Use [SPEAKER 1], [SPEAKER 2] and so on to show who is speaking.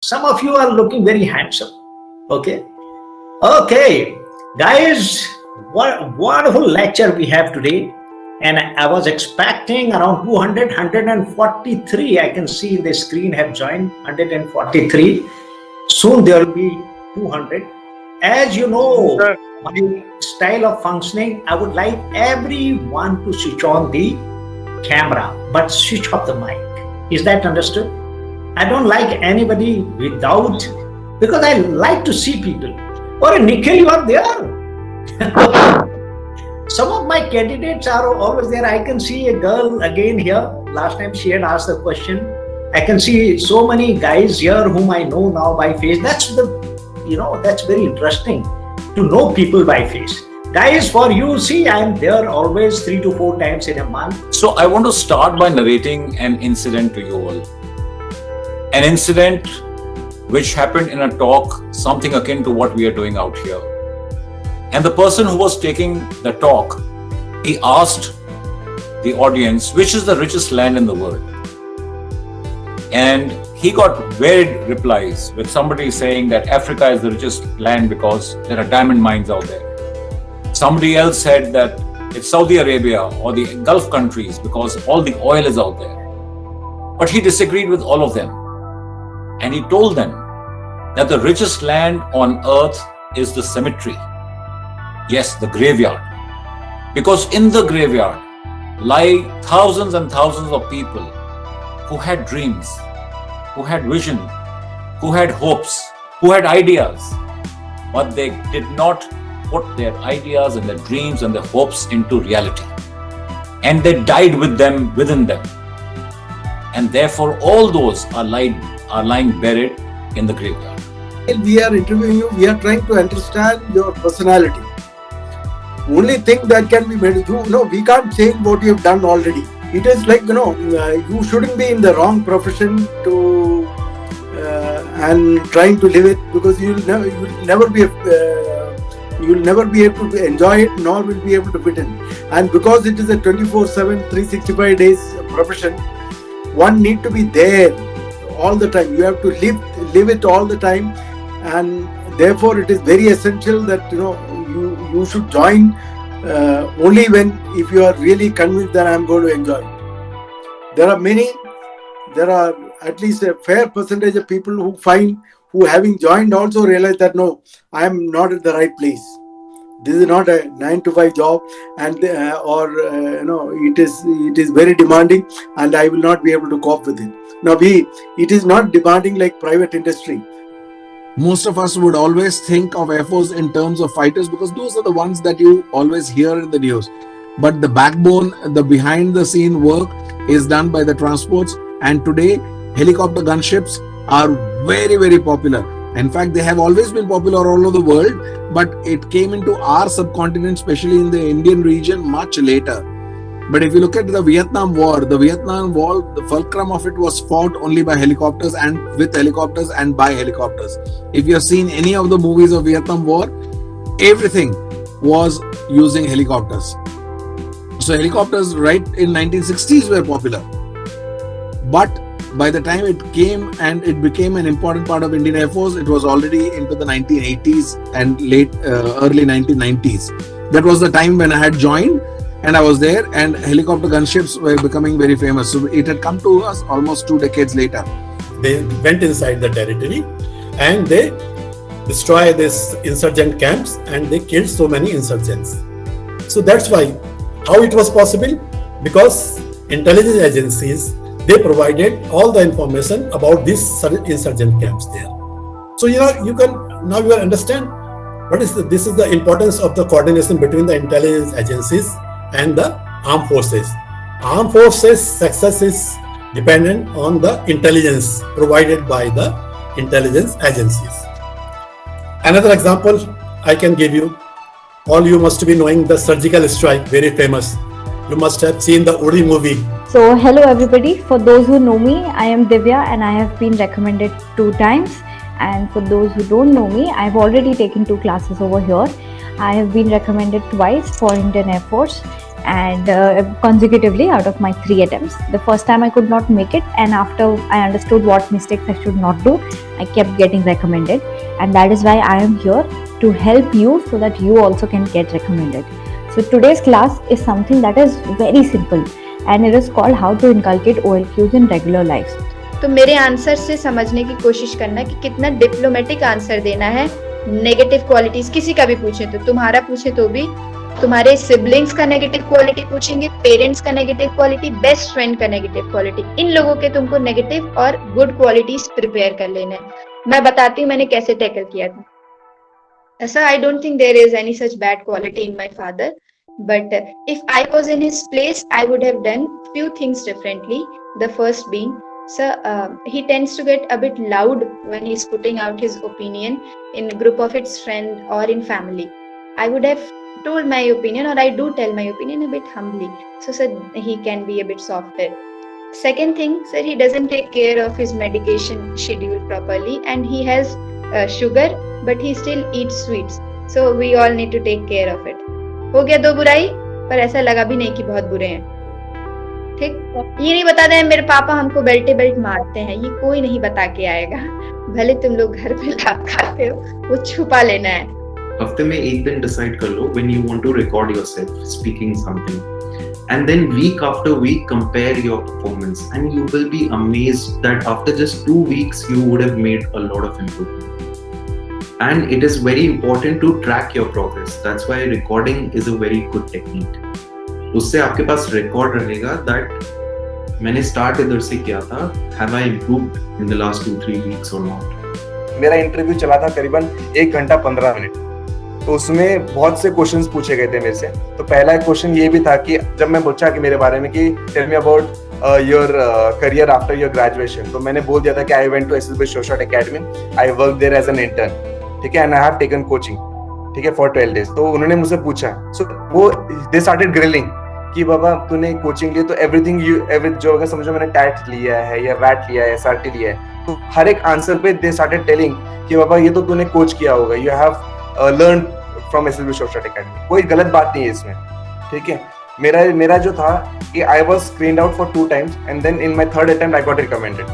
[SPEAKER 1] Some of you are looking very handsome. Okay. Okay. Guys, what a wonderful lecture we have today. And I was expecting around 200, 143. I can see the screen have joined 143. Soon there will be 200. As you know, my style of functioning, I would like everyone to switch on the camera, but switch off the mic. Is that understood? I don't like anybody without, because I like to see people. Or Nikhil, you are there. Some of my candidates are always there. I can see a girl again here. Last time she had asked the question. I can see so many guys here whom I know now by face. That's that's very interesting to know people by face. Guys, for you, see, I'm there always 3 to 4 times in a month.
[SPEAKER 2] So I want to start by narrating an incident to you all. An incident which happened in a talk, something akin to what we are doing out here. And the person who was taking the talk, he asked the audience, which is the richest land in the world? And he got varied replies, with somebody saying that Africa is the richest land because there are diamond mines out there. Somebody else said that it's Saudi Arabia or the Gulf countries because all the oil is out there. But he disagreed with all of them. And he told them that the richest land on earth is the cemetery. Yes, the graveyard. Because in the graveyard lie thousands and thousands of people who had dreams, who had vision, who had hopes, who had ideas, but they did not put their ideas and their dreams and their hopes into reality. And they died with them within them. And therefore all those are lying buried in the graveyard.
[SPEAKER 3] We are interviewing you, we are trying to understand your personality. Only thing that can be made, we can't change what you have done already. It is like, you shouldn't be in the wrong profession to and trying to live it, because you'll never be able to enjoy it, nor will be able to fit in. And because it is a 24/7, 365 days profession, one need to be there all the time. You have to live it all the time, and therefore it is very essential that you should join only if you are really convinced that I am going to enjoy it. There are at least a fair percentage of people who having joined also realize that no, I am not at the right place. This is not a 9 to 5 job, and it is very demanding, and I will not be able to cope with it. Now, it is not demanding like private industry.
[SPEAKER 4] Most of us would always think of Air Force in terms of fighters because those are the ones that you always hear in the news. But the backbone, the behind the scene work is done by the transports, and today helicopter gunships are very, very popular. In fact, they have always been popular all over the world, but it came into our subcontinent, especially in the Indian region, much later. But if you look at the Vietnam War, the fulcrum of it was fought only by helicopters and with helicopters and by helicopters. If you have seen any of the movies of Vietnam War, everything was using helicopters. So helicopters right in 1960s were popular. But by the time it came and it became an important part of Indian Air Force, it was already into the 1980s and early 1990s. That was the time when I had joined. And I was there, and helicopter gunships were becoming very famous. So it had come to us almost 2 decades later.
[SPEAKER 5] They went inside the territory and they destroyed these insurgent camps and they killed so many insurgents. So that's why, how it was possible? Because intelligence agencies, they provided all the information about these insurgent camps there. So you understand this is the importance of the coordination between the intelligence agencies and the armed forces. Armed forces success is dependent on the intelligence provided by the intelligence agencies. Another example I can give you. All you must be knowing the surgical strike, very famous. You must have seen the Uri movie.
[SPEAKER 6] So hello everybody. For those who know me, I am Divya and I have been recommended 2 times. And for those who don't know me, I have already taken 2 classes over here. I have been recommended twice for Indian Air Force, and consecutively out of my 3 attempts. The first time I could not make it, and after I understood what mistakes I should not do, I kept getting recommended, and that is why I am here to help you so that you also can get recommended. So today's class is something that is very simple, and it is called how to inculcate OLQs in regular life.
[SPEAKER 7] तो मेरे answer से समझने की कोशिश करना कि कितना diplomatic answer देना है. नेगेटिव क्वालिटीज किसी का भी पूछे तो, तुम्हारा पूछे तो भी, तुम्हारे सिबलिंग्स का नेगेटिव क्वालिटी पूछेंगे, पेरेंट्स का नेगेटिव क्वालिटी, बेस्ट फ्रेंड का नेगेटिव क्वालिटी, इन लोगों के तुमको नेगेटिव और गुड क्वालिटीज प्रिपेयर कर लेना है. मैं बताती हूँ मैंने कैसे टैकल किया था. ऐसा I don't think there is any such bad quality in my father, but if I was in his place, I would have done few things differently. The first being, sir, he tends to get a bit loud when he's putting out his opinion in a group of its friend or in family. I would have told my opinion, or I do tell my opinion a bit humbly. So sir, he can be a bit softer. Second thing, sir, he doesn't take care of his medication schedule properly, and he has sugar, but he still eats sweets. So we all need to take care of it. हो गया 2 बुराई, पर ऐसा लगा भी नहीं कि बहुत बुरे हैं. ठीक, ये नहीं बता दें मेरे पापा हमको बेल्ट मारते हैं, ये कोई नहीं बता के आएगा. भले तुम लोग घर पे लात खाते हो, वो छुपा लेना है.
[SPEAKER 8] हफ्ते में एक दिन डिसाइड कर लो when you want to record yourself speaking something, and then week after week compare your performance, and you will be amazed that after just 2 weeks you would have made a lot of improvement. And it is very important to track your progress. That's why recording is a very good technique. उससे आपके पास record रहेगा that मैंने start इधर से किया था. Have I improved in the last 2-3 weeks or not?
[SPEAKER 9] मेरा interview चला था करीबन 1 घंटा 15 मिनट. तो उसमें बहुत से क्वेश्चंस पूछे गए थे मेरे से. तो पहला क्वेश्चन ये भी था कि जब मैं पूछा कि मेरे बारे में कि tell me about your career after your graduation, तो मैंने बोल दिया था कि I went to SSB short academy, I work there as an intern. ठीक है, and I have taken coaching. ठीक है, फॉर 12 डेज. तो उन्होंने मुझसे पूछा, सो वो दे स्टार्टेड ग्रिलिंग कि बाबा तूने कोचिंग ली तो एवरीथिंग जो अगर समझो मैंने टैट लिया है या वैट लिया है, एसआरटी लिया है, तो हर एक आंसर पे दे स्टार्टेड टेलिंग कि बाबा ये तो तूने कोच किया होगा, you have learn from SSB short academy. कोई गलत बात नहीं है इसमें. ठीक है, मेरा जो था कि I was screened out for 2 times, and then in my 3rd attempt I got recommended.